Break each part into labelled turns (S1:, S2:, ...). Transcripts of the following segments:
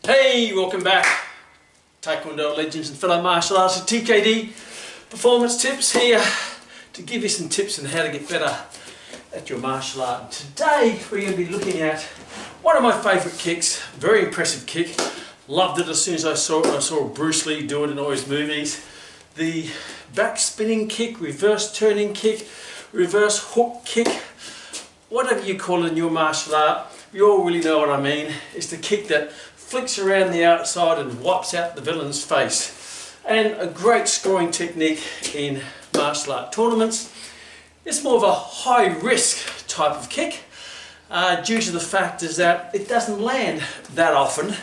S1: Hey, welcome back, Taekwondo legends and fellow martial artists. TKD Performance Tips here to give you some tips on how to get better at your martial art. And today we're going to be looking at one of my favourite kicks, very impressive kick. Loved it as soon as I saw it. I saw Bruce Lee do it in all his movies. The back spinning kick, reverse turning kick, reverse hook kick, whatever you call it in your martial art, you all really know what I mean. It's the kick that flicks around the outside and wipes out the villain's face. And a great scoring technique in martial art tournaments. It's more of a high risk type of kick due to the fact is that it doesn't land that often,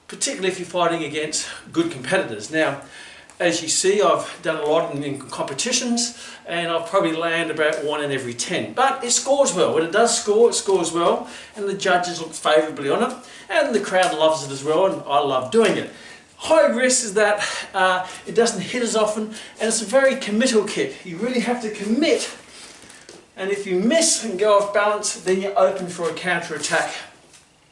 S1: particularly if you're fighting against good competitors. Now, as you see, I've done a lot in competitions and I'll probably land about 1 in every 10. But it scores well. When it does score, it scores well and the judges look favourably on it and the crowd loves it as well, and I love doing it. High risk is that it doesn't hit as often and it's a very committal kick. You really have to commit, and if you miss and go off balance, then you're open for a counter attack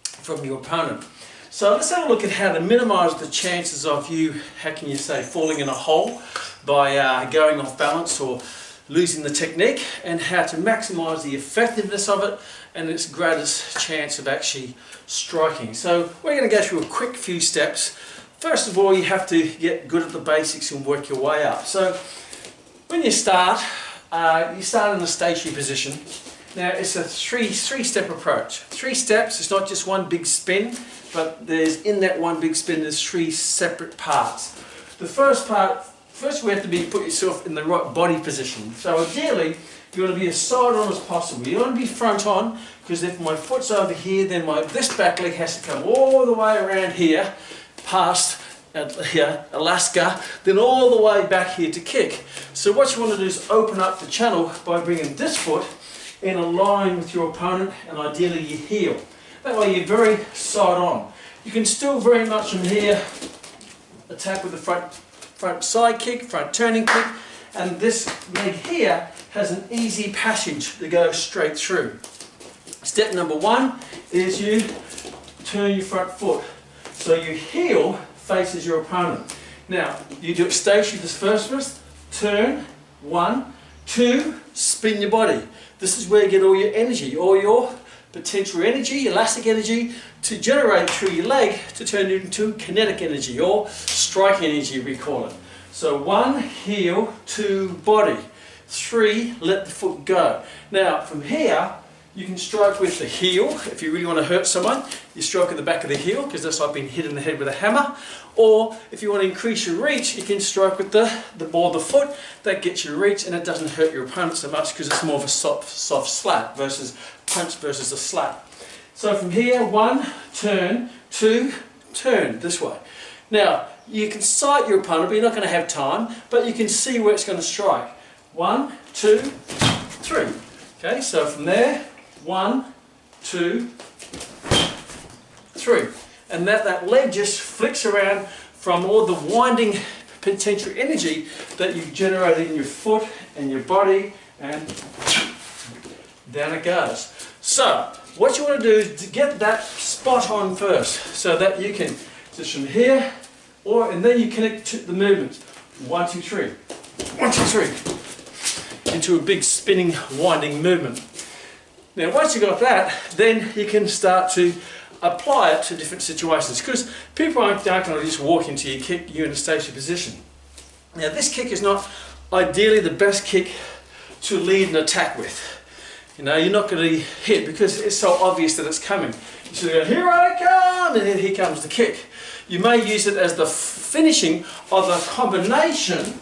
S1: from your opponent. So let's have a look at how to minimise the chances of you, how can you say, falling in a hole by going off balance or losing the technique, and how to maximise the effectiveness of it and its greatest chance of actually striking. So we're going to go through a quick few steps. First of all, you have to get good at the basics and work your way up. So when you start in a stationary position. Now it's a three-step approach. 3 steps, it's not just one big spin, but in that one big spin there's 3 separate parts. The first part, we have to put yourself in the right body position. So ideally, you want to be as side on as possible. You don't want to be front on, because if my foot's over here, then this back leg has to come all the way around here, past Alaska, then all the way back here to kick. So what you want to do is open up the channel by bringing this foot in a line with your opponent, and ideally your heel. That way you're very side on. You can still very much from here attack with the front side kick, front turning kick, and this leg here has an easy passage to go straight through. Step number 1 is you turn your front foot. So your heel faces your opponent. Now, you do it stationary this first, turn, 1, 2, spin your body. This is where you get all your energy, all your potential energy, elastic energy, to generate through your leg to turn it into kinetic energy, or striking energy we call it. So 1, heel, 2, body. 3, let the foot go. Now from here, you can strike with the heel. If you really want to hurt someone, you strike at the back of the heel, because that's like being hit in the head with a hammer. Or if you want to increase your reach, you can strike with the foot. That gets your reach and it doesn't hurt your opponent so much, because it's more of a soft slap versus punch versus a slap. So from here, 1, turn, 2, turn this way. Now you can sight your opponent, but you're not going to have time, but you can see where it's going to strike. 1, 2, 3. Okay, so from there, 1, 2, 3. And that leg just flicks around from all the winding potential energy that you've generated in your foot and your body, and down it goes. So what you want to do is to get that spot on first, so that you can just from here, and then you connect to the movement. 1, 2, 3. 1, 2, 3. Into a big spinning, winding movement. Now once you've got that, then you can start to apply it to different situations, because people aren't going to just walk into your kick, you're in a stationary position. Now this kick is not ideally the best kick to lead an attack with. You know, you're not going to hit because it's so obvious that it's coming. You sort of go, here I come, and then here comes the kick. You may use it as the finishing of a combination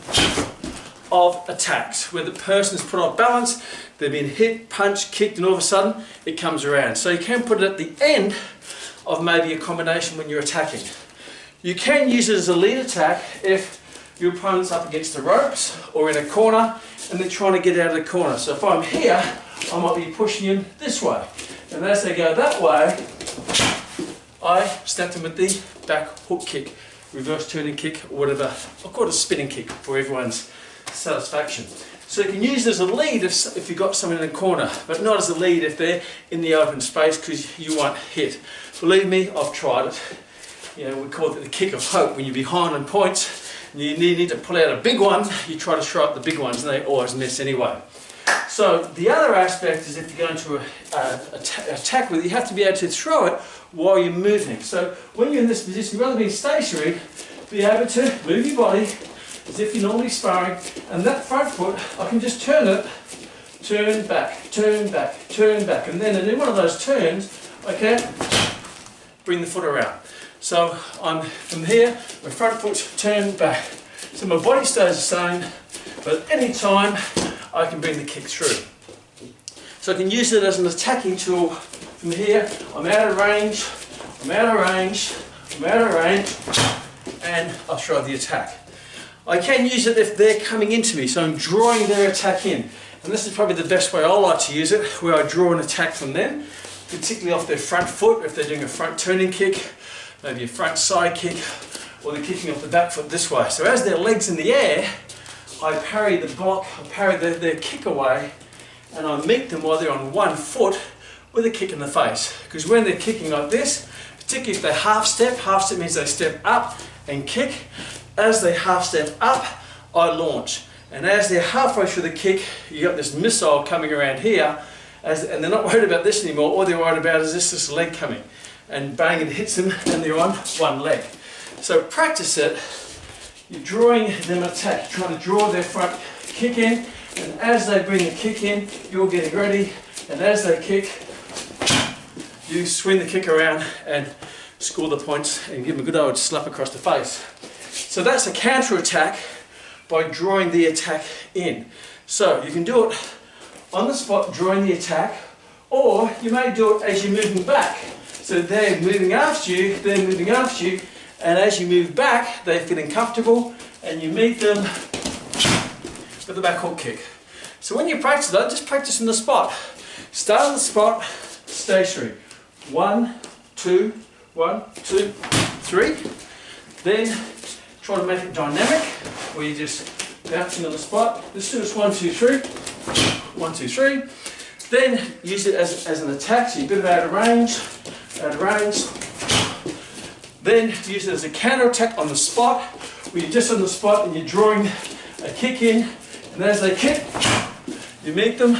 S1: of attacks where the person's put off balance, they've been hit, punched, kicked, and all of a sudden it comes around. So you can put it at the end of maybe a combination when you're attacking. You can use it as a lead attack if your opponent's up against the ropes or in a corner and they're trying to get out of the corner. So if I'm here, I might be pushing him this way, and as they go that way, I snap them with the back hook kick, reverse turning kick, or whatever. I'll call it a spinning kick for everyone's satisfaction. So you can use it as a lead if you've got someone in a corner, but not as a lead if they're in the open space, because you won't hit. Believe me, I've tried it. you know, we call it the kick of hope. When you're behind on points and you need to pull out a big one, you try to throw out the big ones and they always miss anyway. So the other aspect is if you're going to attack with it, you have to be able to throw it while you're moving. So when you're in this position, rather than being stationary, be able to move your body as if you're normally sparring, and that front foot, I can just turn it, turn back, turn back, turn back, and then in one of those turns, I can bring the foot around. So I'm from here, my front foot's turned back. So my body stays the same, but at any time, I can bring the kick through. So I can use it as an attacking tool from here. I'm out of range, I'm out of range, I'm out of range, and I'll throw the attack. I can use it if they're coming into me, so I'm drawing their attack in. And this is probably the best way I like to use it, where I draw an attack from them, particularly off their front foot, if they're doing a front turning kick, maybe a front side kick, or they're kicking off the back foot this way. So as their leg's in the air, I parry the block, I parry their kick away, and I meet them while they're on one foot with a kick in the face. Because when they're kicking like this, particularly if they half step means they step up and kick. As they half step up, I launch. And as they're halfway through the kick, you got this missile coming around here, and they're not worried about this anymore. All they're worried about is this leg coming. And bang, it hits them, and they're on one leg. So practice it. You're drawing them an attack, trying to draw their front kick in, and as they bring the kick in, you're getting ready, and as they kick, you swing the kick around and score the points and give them a good old slap across the face. So that's a counter attack by drawing the attack in. So you can do it on the spot, drawing the attack, or you may do it as you're moving back. So they're moving after you, they're moving after you, and as you move back, they're feeling comfortable, and you meet them with the back hook kick. So when you practice that, just practice in the spot. Start on the spot, stationary. 1, 2, 1, 2, 3. Then try to make it dynamic, where you're just bouncing on the spot. Let's do this 1, 2, 3. 1, 2, 3. Then use it as an attack, so you're a bit out of range, out of range. Then use it as a counter attack on the spot, where you're just on the spot and you're drawing a kick in, and as they kick, you meet them,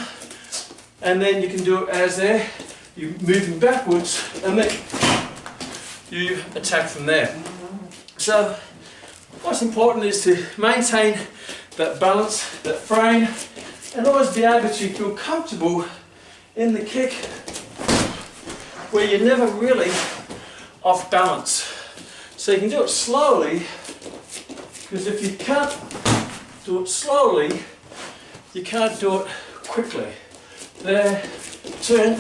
S1: and then you can do it as you're moving backwards, and then you attack from there. So what's important is to maintain that balance, that frame, and always be able to feel comfortable in the kick, where you're never really off balance. So you can do it slowly, because if you can't do it slowly, you can't do it quickly. There, turn,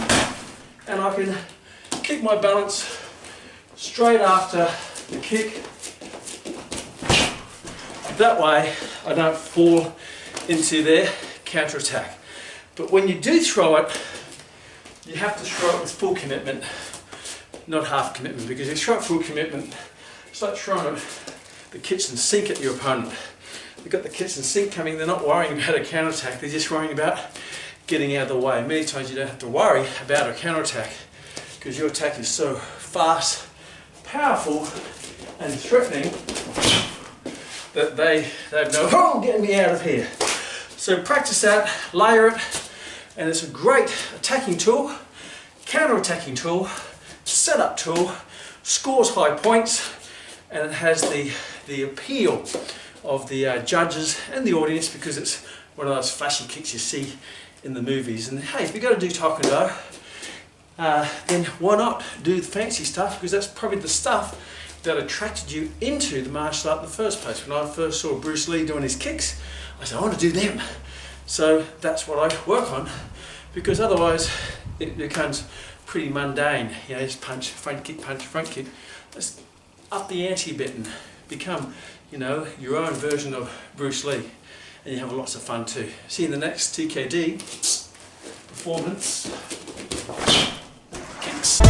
S1: and I can keep my balance straight after the kick. That way I don't fall into their counter attack. But when you do throw it, you have to throw it with full commitment, not half commitment, because if you throw it full commitment, it's like throwing the kitchen sink at your opponent. They've got the kitchen sink coming, they're not worrying about a counter attack, they're just worrying about getting out of the way. Many times you don't have to worry about a counter attack, because your attack is so fast, powerful, and threatening that they know, oh, get me out of here. So practice that, layer it, and it's a great attacking tool, counter-attacking tool, setup tool, scores high points, and it has the appeal of the judges and the audience, because it's one of those flashy kicks you see in the movies. And hey, if you're going to do taekwondo, then why not do the fancy stuff, because that's probably the stuff that attracted you into the martial art in the first place. When I first saw Bruce Lee doing his kicks, I said, I want to do them. So that's what I work on, because otherwise it becomes pretty mundane. You know, just punch, front kick, punch, front kick. Let's up the ante a bit and become, you know, your own version of Bruce Lee, and you have lots of fun too. See you in the next TKD performance kicks.